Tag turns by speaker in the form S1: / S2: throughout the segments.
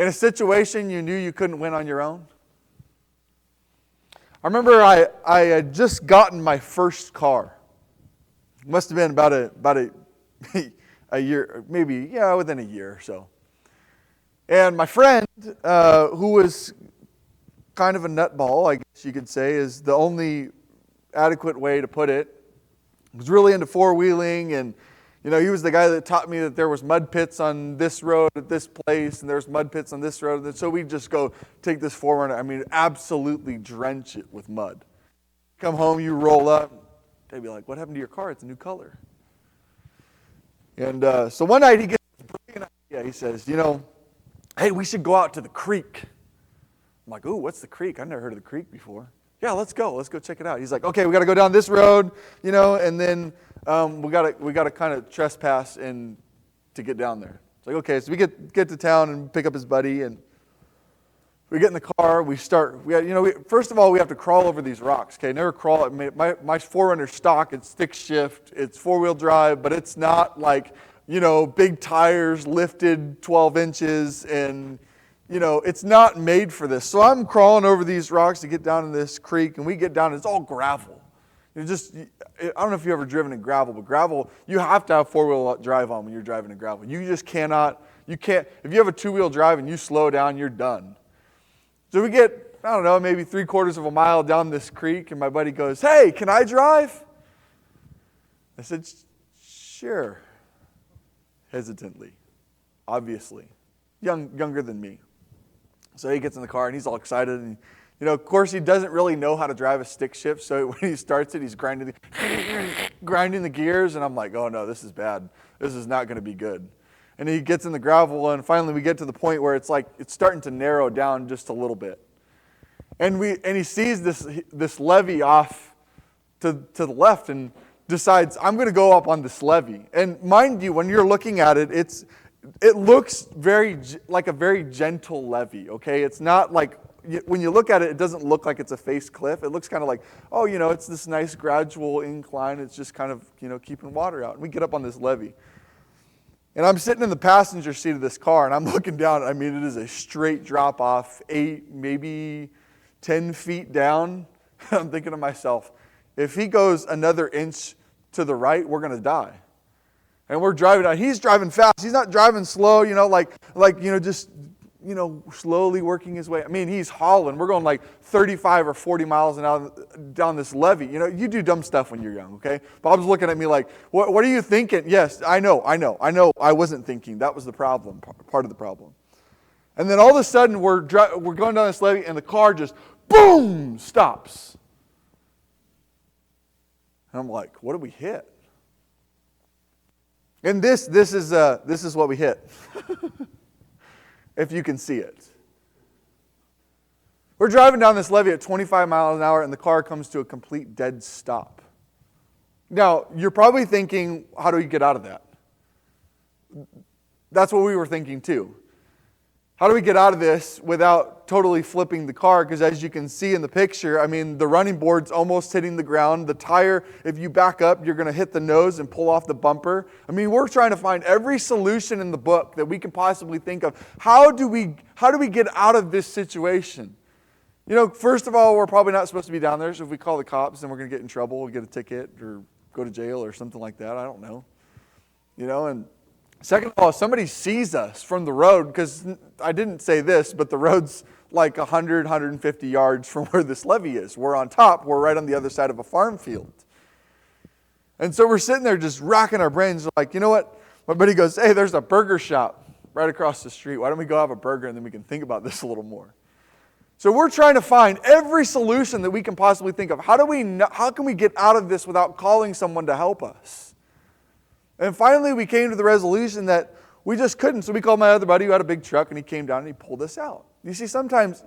S1: In a situation you knew you couldn't win on your own? I remember I had just gotten my first car. It must have been about a year, maybe, within a year or so. And my friend, who was kind of a nutball, I guess you could say, is the only adequate way to put it, was really into four-wheeling, and he was the guy that taught me that there was mud pits on this road at this place, and there's mud pits on this road. And so we'd just go take this 4Runner, absolutely drench it with mud. Come home, you roll up, they'd be like, what happened to your car? It's a new color. And so one night he gets this brilliant idea. He says, hey, we should go out to the creek. I'm like, ooh, what's the creek? I've never heard of the creek before. Yeah, let's go. Let's go check it out. He's like, okay, we got to go down this road, and then we got to kind of trespass and to get down there. It's like, okay, so we get to town and pick up his buddy, and we get in the car. First of all, we have to crawl over these rocks. Okay, never crawl. My 4Runner stock, it's stick shift, it's 4-wheel drive, but it's not like big tires lifted 12 inches and. It's not made for this. So I'm crawling over these rocks to get down in this creek, and we get down, and it's all gravel. I don't know if you've ever driven in gravel, but gravel, you have to have 4-wheel drive on when you're driving in gravel. You just can't, if you have a 2-wheel drive and you slow down, you're done. So we get, maybe 3/4 of a mile down this creek, and my buddy goes, hey, can I drive? I said, sure. Hesitantly, obviously. Younger than me. So he gets in the car and he's all excited, and of course he doesn't really know how to drive a stick shift. So when he starts it, he's grinding the gears, and I'm like, oh no, this is bad. This is not going to be good. And he gets in the gravel, and finally we get to the point where it's like it's starting to narrow down just a little bit. And he sees this levee off to the left and decides, I'm going to go up on this levee. And mind you, when you're looking at it, it looks like a very gentle levee, okay? It's not like, when you look at it, it doesn't look like it's a face cliff. It looks kind of like, it's this nice gradual incline. It's just kind of, keeping water out. And we get up on this levee. And I'm sitting in the passenger seat of this car, and I'm looking down. It is a straight drop off, 8, maybe 10 feet down. I'm thinking to myself, if he goes another inch to the right, we're going to die. And we're driving down. He's driving fast. He's not driving slow, just slowly working his way. He's hauling. We're going like 35 or 40 miles an hour down this levee. You do dumb stuff when you're young, okay? Bob's looking at me like, what are you thinking? Yes, I know. I wasn't thinking. That was the problem, part of the problem. And then all of a sudden, we're going down this levee, and the car just, boom, stops. And I'm like, what did we hit? And this is what we hit, if you can see it. We're driving down this levee at 25 miles an hour, and the car comes to a complete dead stop. Now, you're probably thinking, how do we get out of that? That's what we were thinking too. How do we get out of this without totally flipping the car? Because as you can see in the picture, the running board's almost hitting the ground. The tire, if you back up, you're going to hit the nose and pull off the bumper. We're trying to find every solution in the book that we can possibly think of. How do we get out of this situation? First of all, we're probably not supposed to be down there. So if we call the cops, then we're going to get in trouble. We'll get a ticket or go to jail or something like that. I don't know. And second of all, if somebody sees us from the road, because I didn't say this, but the road's like 100, 150 yards from where this levee is. We're on top. We're right on the other side of a farm field. And so we're sitting there just racking our brains like, you know what? My buddy goes, hey, there's a burger shop right across the street. Why don't we go have a burger and then we can think about this a little more? So we're trying to find every solution that we can possibly think of. How can we get out of this without calling someone to help us? And finally, we came to the resolution that we just couldn't. So we called my other buddy who had a big truck, and he came down and he pulled us out. You see, sometimes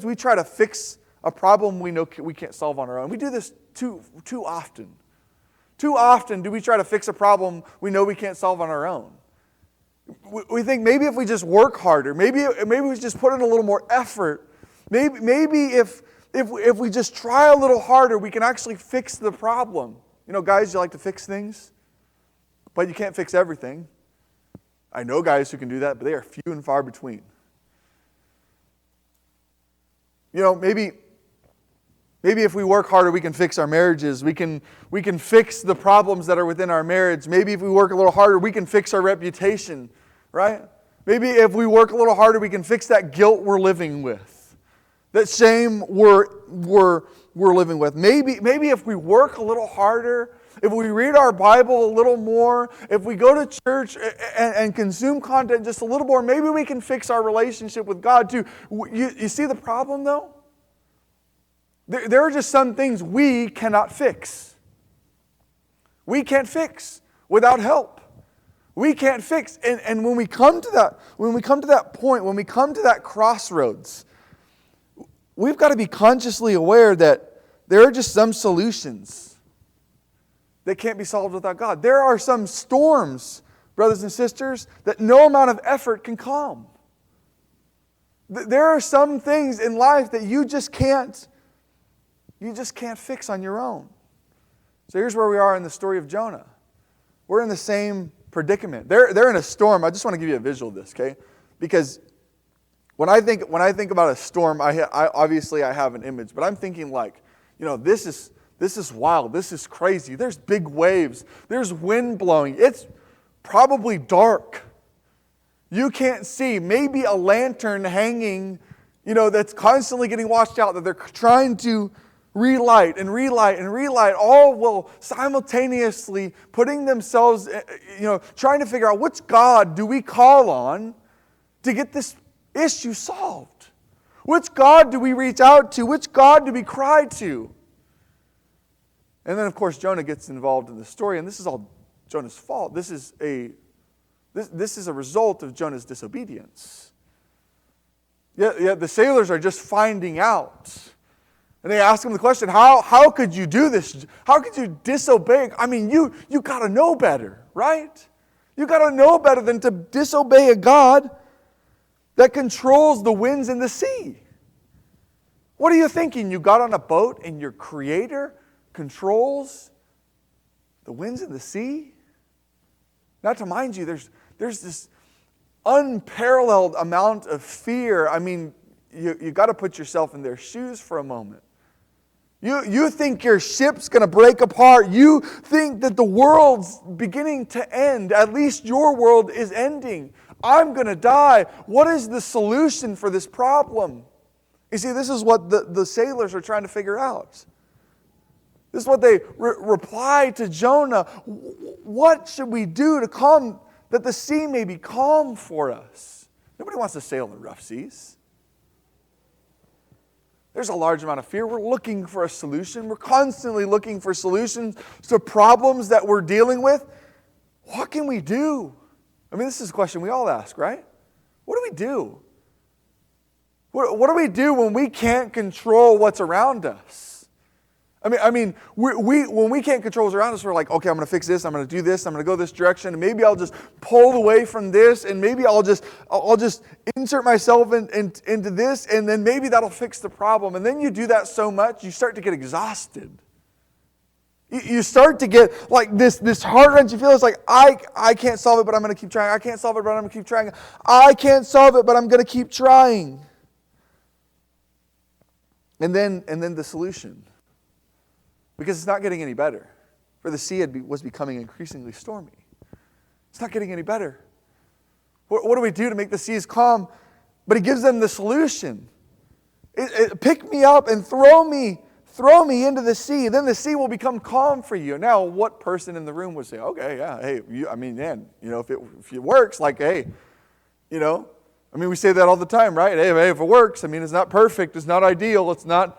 S1: we try to fix a problem we know we can't solve on our own. We do this too often. Too often do we try to fix a problem we know we can't solve on our own. We think maybe if we just work harder, maybe we just put in a little more effort, maybe if we just try a little harder, we can actually fix the problem. Guys, you like to fix things? But you can't fix everything. I know guys who can do that, but they are few and far between. Maybe if we work harder, we can fix our marriages. We can fix the problems that are within our marriage. Maybe if we work a little harder, we can fix our reputation, right? Maybe if we work a little harder, we can fix that guilt we're living with, that shame we're living with. Maybe if we work a little harder, if we read our Bible a little more, if we go to church and consume content just a little more, maybe we can fix our relationship with God too. You see the problem though? There are just some things we cannot fix. We can't fix without help. We can't fix. And when we come to that point, when we come to that crossroads, we've got to be consciously aware that there are just some solutions that can't be solved without God. There are some storms, brothers and sisters, that no amount of effort can calm. There are some things in life that you just can't fix on your own. So here's where we are in the story of Jonah. We're in the same predicament. They're in a storm. I just want to give you a visual of this, okay? Because when I think about a storm, I obviously have an image, but I'm thinking like, this is wild. This is crazy. There's big waves. There's wind blowing. It's probably dark. You can't see. Maybe a lantern hanging, that's constantly getting washed out, that they're trying to relight, all while simultaneously putting themselves, trying to figure out which God do we call on to get this issue solved? Which God do we reach out to? Which God do we cry to? And then, of course, Jonah gets involved in the story, and this is all Jonah's fault. This is a result of Jonah's disobedience. Yeah, the sailors are just finding out. And they ask him the question, how could you do this? How could you disobey? I mean, you got to know better, right? You got to know better than to disobey a God that controls the winds and the sea. What are you thinking? You got on a boat and your Creator controls the winds and the sea? Not to mind you, there's this unparalleled amount of fear. I mean, you got to put yourself in their shoes for a moment. You think your ship's going to break apart. You think that the world's beginning to end. At least your world is ending. I'm going to die. What is the solution for this problem? You see, this is what the sailors are trying to figure out. This is what they reply to Jonah. What should we do to calm, that the sea may be calm for us? Nobody wants to sail in the rough seas. There's a large amount of fear. We're looking for a solution. We're constantly looking for solutions to problems that we're dealing with. What can we do? I mean, this is a question we all ask, right? What do we do? What do we do when we can't control what's around us? I mean, when we can't control what's around us, we're like, okay, I'm going to fix this. I'm going to do this. I'm going to go this direction. And maybe I'll just pull away from this. And maybe I'll just insert myself into this. And then maybe that'll fix the problem. And then you do that so much, you start to get exhausted. You start to get like this heart-wrenching feeling. It's like, I can't solve it, but I'm going to keep trying. I can't solve it, but I'm going to keep trying. I can't solve it, but I'm going to keep trying. And then the solution. Because it's not getting any better. For the sea was becoming increasingly stormy. It's not getting any better. What do we do to make the seas calm? But he gives them the solution. Pick me up and throw me into the sea. Then the sea will become calm for you. Now, what person in the room would say, okay, yeah, hey, if it works, like, hey, we say that all the time, right? Hey, if it works, it's not perfect, it's not ideal, it wasn't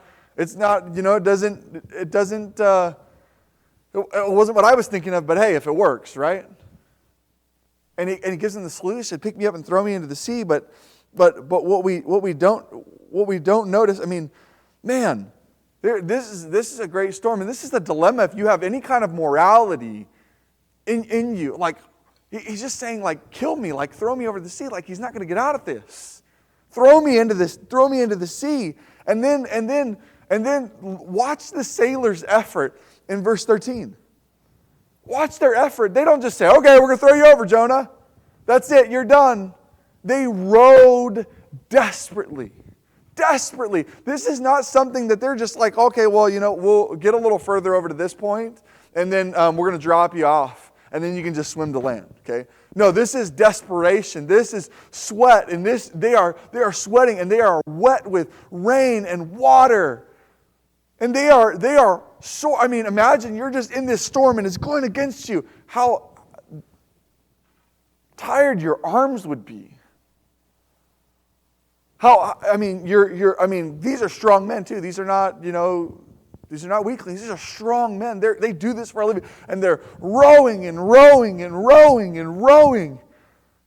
S1: what I was thinking of, but hey, if it works, right? And he gives them the solution, pick me up and throw me into the sea, but what we don't notice, this is a great storm, and this is the dilemma if you have any kind of morality in you. Like, he's just saying, like, kill me, like, throw me over the sea, like he's not going to get out of this. Throw me into the sea. And then watch the sailors' effort in verse 13. Watch their effort. They don't just say, okay, we're going to throw you over, Jonah. That's it, you're done. They rowed desperately. Desperately. This is not something that they're just like, okay, well, we'll get a little further over to this point, and then we're going to drop you off, and then you can just swim to land, okay? No, this is desperation. This is sweat, and they are sweating, and they are wet with rain and water. And they are so, imagine you're just in this storm and it's going against you. How tired your arms would be. These are strong men too. These are not, these are not weaklings. These are strong men. They do this for a living. And they're rowing and rowing and rowing and rowing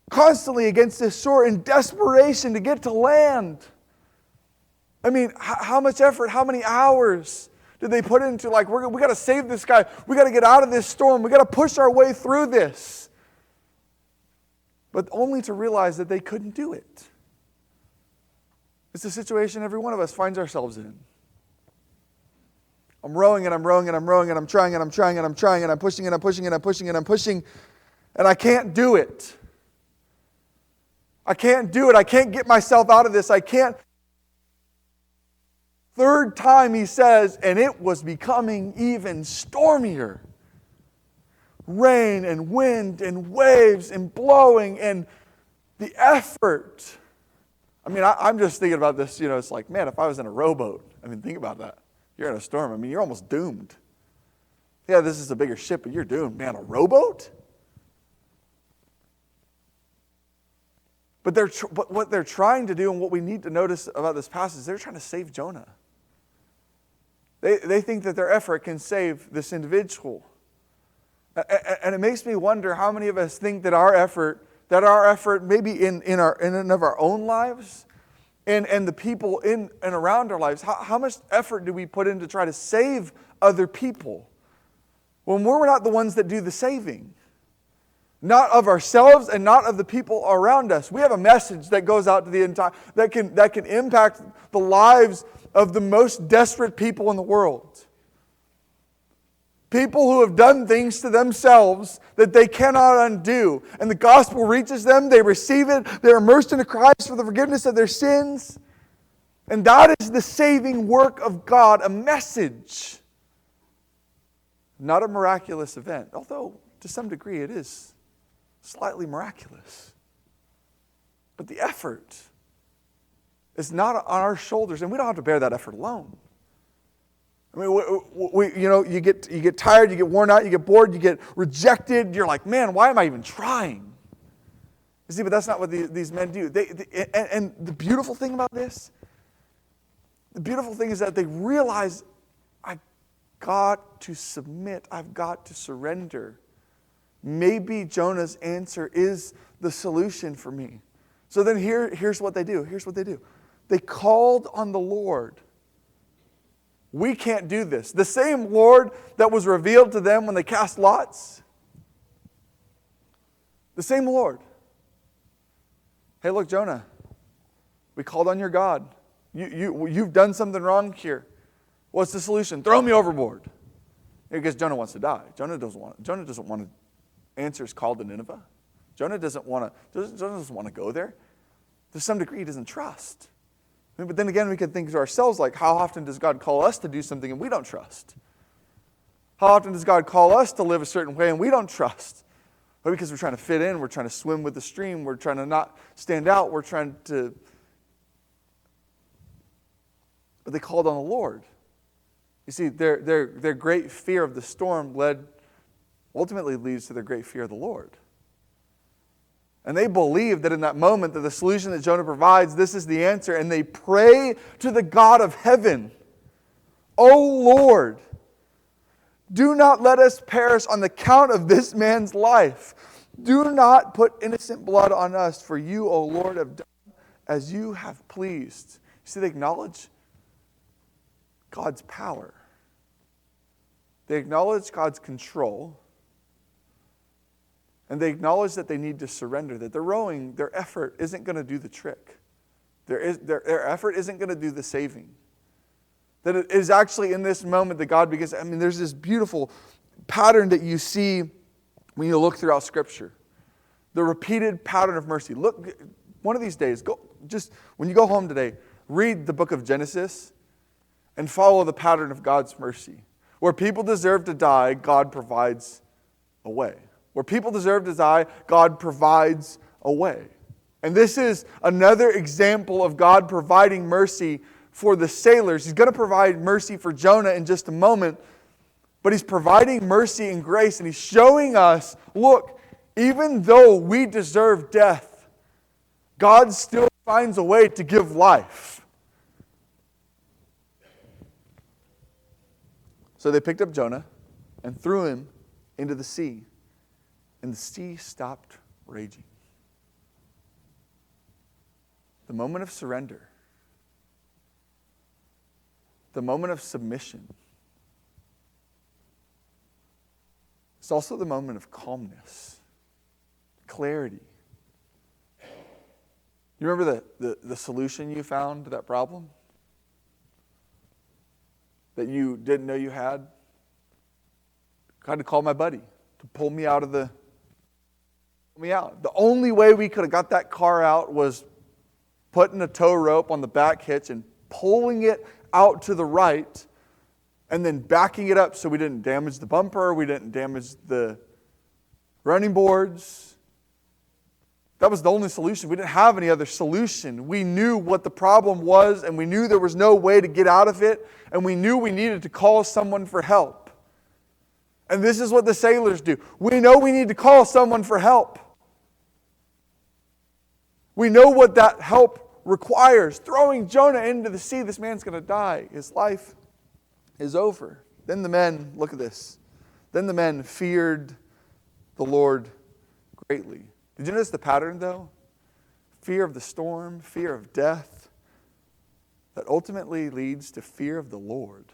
S1: constantly against this shore in desperation to get to land. How much effort, how many hours did they put into, we got to save this guy. We got to get out of this storm. We got to push our way through this. But only to realize that they couldn't do it. It's a situation every one of us finds ourselves in. I'm rowing and I'm rowing and I'm rowing and I'm trying and I'm trying and I'm trying and I'm pushing and I'm pushing and I'm pushing and I'm pushing and I can't do it. I can't do it. I can't get myself out of this. I can't. Third time he says, and it was becoming even stormier. Rain and wind and waves and blowing and the effort. I'm just thinking about this, it's like, man, if I was in a rowboat, think about that. You're in a storm. You're almost doomed. Yeah, this is a bigger ship, but you're doomed. Man, a rowboat? But what they're trying to do, and what we need to notice about this passage, they're trying to save Jonah. They think that their effort can save this individual. And it makes me wonder how many of us think that our effort maybe in and of our own lives and the people in and around our lives, how much effort do we put in to try to save other people when we're not the ones that do the saving? Not of ourselves and not of the people around us. We have a message that goes out to the entire, that can impact the lives of the most desperate people in the world. People who have done things to themselves that they cannot undo. And the gospel reaches them, they receive it, they're immersed into Christ for the forgiveness of their sins. And that is the saving work of God, a message. Not a miraculous event, although to some degree it is slightly miraculous. But the effort is not on our shoulders, and we don't have to bear that effort alone. You get tired, you get worn out, you get bored, you get rejected. You're like, man, why am I even trying? You see, but that's not what these men do. And the beautiful thing about this, the beautiful thing is that they realize, I've got to submit, I've got to surrender. Maybe Jonah's answer is the solution for me. So then here's what they do. Here's what they do. They called on the Lord. We can't do this. The same Lord that was revealed to them when they cast lots. The same Lord. Hey, look, Jonah, we called on your God. You've done something wrong here. What's the solution? Throw me overboard. Because Jonah wants to die. Jonah doesn't want to answer his call to Nineveh. Jonah doesn't want to go there. To some degree, he doesn't trust. But then again, we can think to ourselves, like, how often does God call us to do something and we don't trust? How often does God call us to live a certain way and we don't trust? Well, because we're trying to fit in, we're trying to swim with the stream, we're trying to not stand out, we're trying to... But they called on the Lord. You see, their great fear of the storm ultimately leads to their great fear of the Lord. And they believe that in that moment, that the solution that Jonah provides, this is the answer. And they pray to the God of heaven. O Lord, do not let us perish on the count of this man's life. Do not put innocent blood on us, for you, O Lord, have done as you have pleased. You see, they acknowledge God's power. They acknowledge God's control. And they acknowledge that they need to surrender, that their effort isn't going to do the trick. Their effort isn't going to do the saving. That it is actually in this moment that God begins. There's this beautiful pattern that you see when you look throughout Scripture. The repeated pattern of mercy. Look, one of these days, when you go home today, read the book of Genesis and follow the pattern of God's mercy. Where people deserve to die, God provides a way. Where people deserve to die, God provides a way. And this is another example of God providing mercy for the sailors. He's going to provide mercy for Jonah in just a moment. But He's providing mercy and grace. And He's showing us, look, even though we deserve death, God still finds a way to give life. So they picked up Jonah and threw him into the sea. And the sea stopped raging. The moment of surrender. The moment of submission. It's also the moment of calmness. Clarity. You remember the solution you found to that problem? That you didn't know you had? I had to call my buddy to pull me out. The only way we could have got that car out was putting a tow rope on the back hitch and pulling it out to the right and then backing it up so we didn't damage the bumper, we didn't damage the running boards. That was the only solution. We didn't have any other solution. We knew what the problem was, and we knew there was no way to get out of it, and we knew we needed to call someone for help. And this is what the sailors do. We know we need to call someone for help. We know what that help requires. Throwing Jonah into the sea, this man's going to die. His life is over. Then the men, look at this. Then the men feared the Lord greatly. Did you notice the pattern though? Fear of the storm, fear of death, that ultimately leads to fear of the Lord.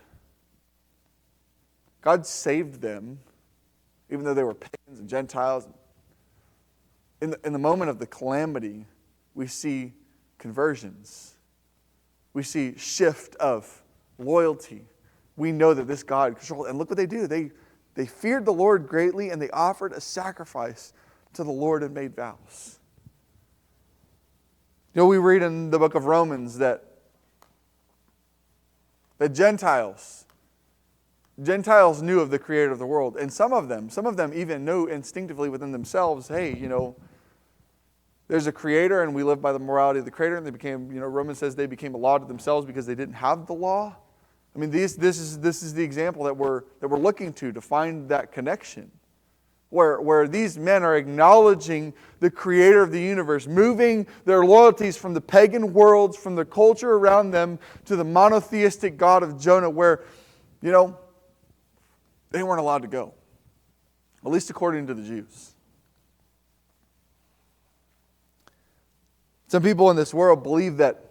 S1: God saved them, even though they were pagans and Gentiles. In the moment of the calamity, we see conversions. We see shift of loyalty. We know that this God controlled. And look what they do. They feared the Lord greatly, and they offered a sacrifice to the Lord and made vows. You know, we read in the book of Romans that Gentiles knew of the Creator of the world. And some of them even knew instinctively within themselves, hey, you know, there's a Creator and we live by the morality of the Creator. And they became, you know, Romans says they became a law to themselves because they didn't have the law. I mean, this is the example that we're looking to find that connection. Where these men are acknowledging the Creator of the universe, moving their loyalties from the pagan worlds, from the culture around them, to the monotheistic God of Jonah, where, you know, they weren't allowed to go. At least according to the Jews. Some people in this world believe that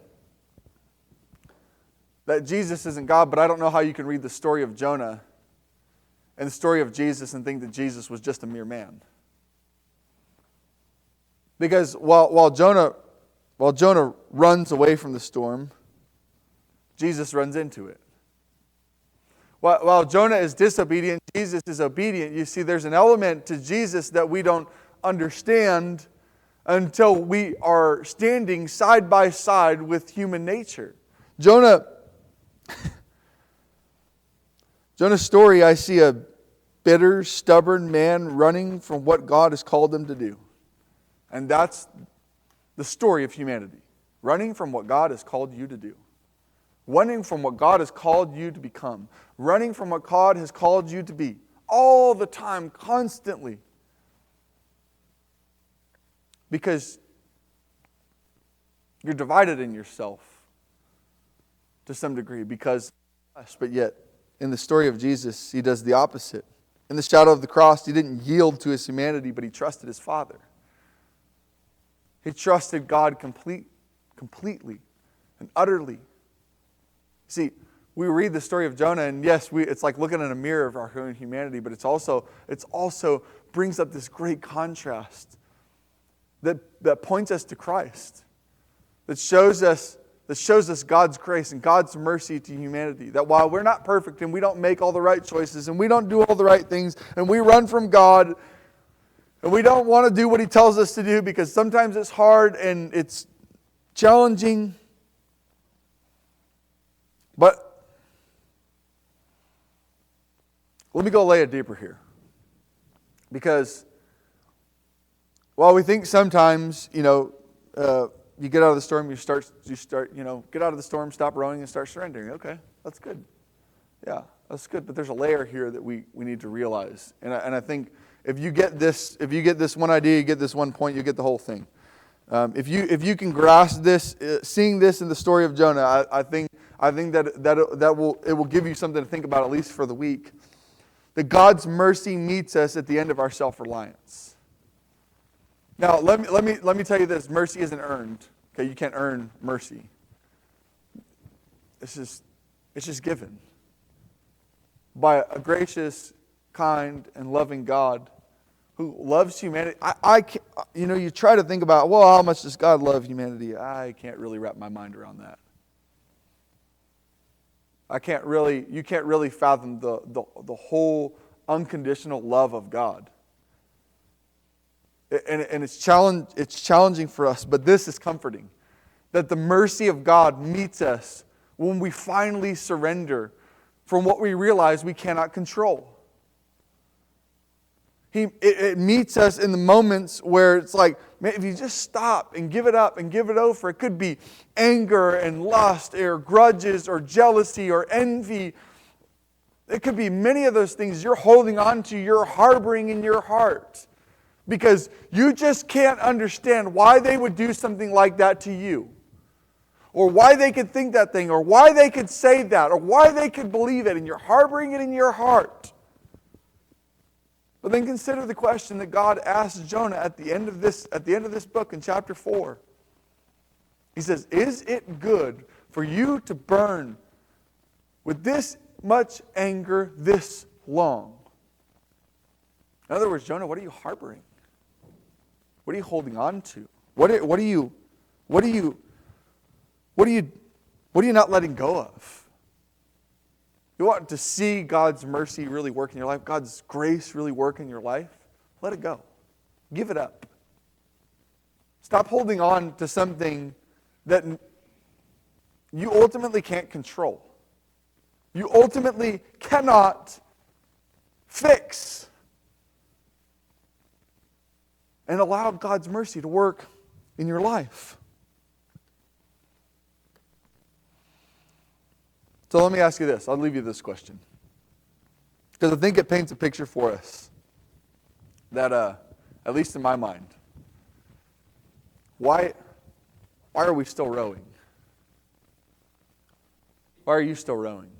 S1: Jesus isn't God, but I don't know how you can read the story of Jonah and the story of Jesus and think that Jesus was just a mere man. Because while Jonah runs away from the storm, Jesus runs into it. While Jonah is disobedient, Jesus is obedient. You see, there's an element to Jesus that we don't understand until we are standing side by side with human nature. Jonah's story, I see a bitter, stubborn man running from what God has called him to do. And that's the story of humanity. Running from what God has called you to do. Running from what God has called you to become. Running from what God has called you to be. All the time, constantly. Because you're divided in yourself to some degree. But yet, in the story of Jesus, He does the opposite. In the shadow of the cross, He didn't yield to His humanity, but He trusted His Father. He trusted God completely and utterly. See, we read the story of Jonah, and yes, it's like looking in a mirror of our own humanity, but it's also brings up this great contrast that points us to Christ, that shows us God's grace and God's mercy to humanity. That while we're not perfect and we don't make all the right choices and we don't do all the right things and we run from God and we don't want to do what He tells us to do because sometimes it's hard and it's challenging, But let me go lay it deeper here. Because while we think sometimes, you get out of the storm, you start, get out of the storm, stop rowing, and start surrendering. Okay, that's good. Yeah, that's good. But there's a layer here that we need to realize. And I think if you get this one idea, you get this one point, you get the whole thing. If you can grasp this, seeing this in the story of Jonah, I think that will give you something to think about, at least for the week. That God's mercy meets us at the end of our self-reliance. Now, let me tell you this: mercy isn't earned. Okay, you can't earn mercy. It's just given by a gracious, kind, and loving God who loves humanity. You try to think about, well, how much does God love humanity? I can't really wrap my mind around that. You can't really fathom the whole unconditional love of God. And it's challenging for us, but this is comforting. That the mercy of God meets us when we finally surrender from what we realize we cannot control. It meets us in the moments where it's like, man, if you just stop and give it up and give it over, it could be anger and lust or grudges or jealousy or envy. It could be many of those things you're holding on to, you're harboring in your heart. Because you just can't understand why they would do something like that to you. Or why they could think that thing, or why they could say that, or why they could believe it, and you're harboring it in your heart. But then consider the question that God asked Jonah at the end of this book in chapter 4. He says, "Is it good for you to burn with this much anger this long?" In other words, Jonah, what are you harboring? What are you holding on to? What are you not letting go of? You want to see God's mercy really work in your life, God's grace really work in your life? Let it go. Give it up. Stop holding on to something that you ultimately can't control. You ultimately cannot fix. And allow God's mercy to work in your life. So let me ask you this. I'll leave you this question. Because I think it paints a picture for us that, at least in my mind, why are we still rowing? Why are you still rowing?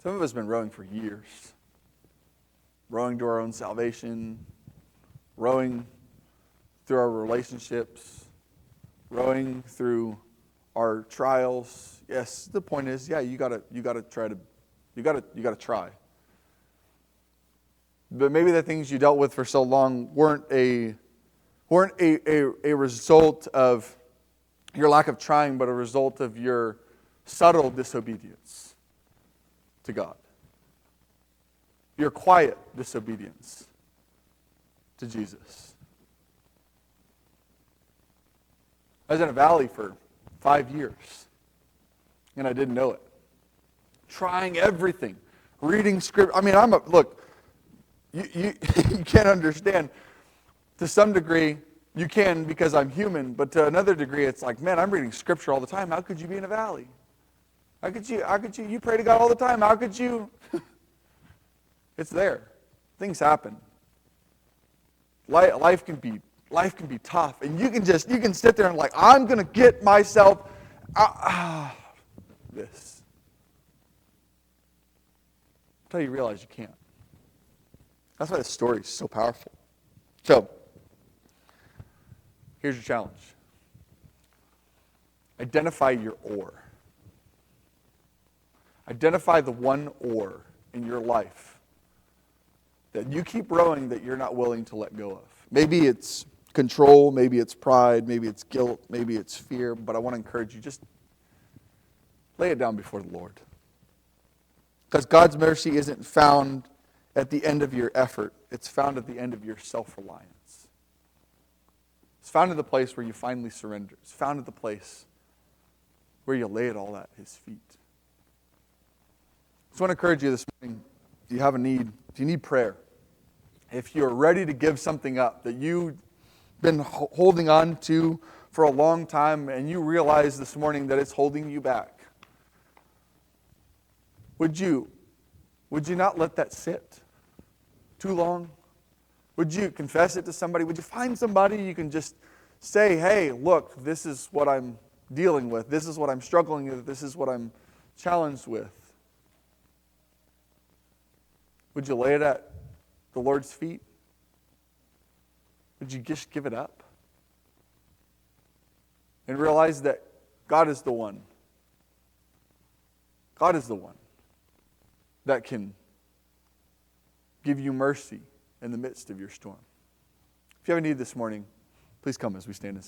S1: Some of us have been rowing for years. Rowing to our own salvation. Rowing through our relationships. Rowing through our trials. Yes, the point is, you gotta try. But maybe the things you dealt with for so long weren't a result of your lack of trying, but a result of your subtle disobedience to God. Your quiet disobedience to Jesus. I was in a valley for 5 years, and I didn't know it. Trying everything, reading script. Look, you can't understand. To some degree, you can because I'm human, but to another degree, it's like, man, I'm reading scripture all the time. How could you be in a valley? How could you? You pray to God all the time. How could you? It's there. Things happen. Life can be tough, and you can sit there and like, I'm going to get myself out this. Until you realize you can't. That's why this story is so powerful. So, here's your challenge. Identify your oar. Identify the one oar in your life that you keep rowing that you're not willing to let go of. Maybe it's control, maybe it's pride, maybe it's guilt, maybe it's fear, but I want to encourage you, just lay it down before the Lord. Because God's mercy isn't found at the end of your effort. It's found at the end of your self-reliance. It's found at the place where you finally surrender. It's found at the place where you lay it all at His feet. just want to encourage you this morning, if you have a need, if you need prayer, if you're ready to give something up that you've been holding on to for a long time and you realize this morning that it's holding you back, would you not let that sit too long? Would you confess it to somebody? Would you find somebody you can just say, hey, look, this is what I'm dealing with. This is what I'm struggling with. This is what I'm challenged with. Would you lay it at the Lord's feet? Would you just give it up? And realize that God is the one. God is the one that can give you mercy in the midst of your storm. If you have a need this morning, please come as we stand and sing.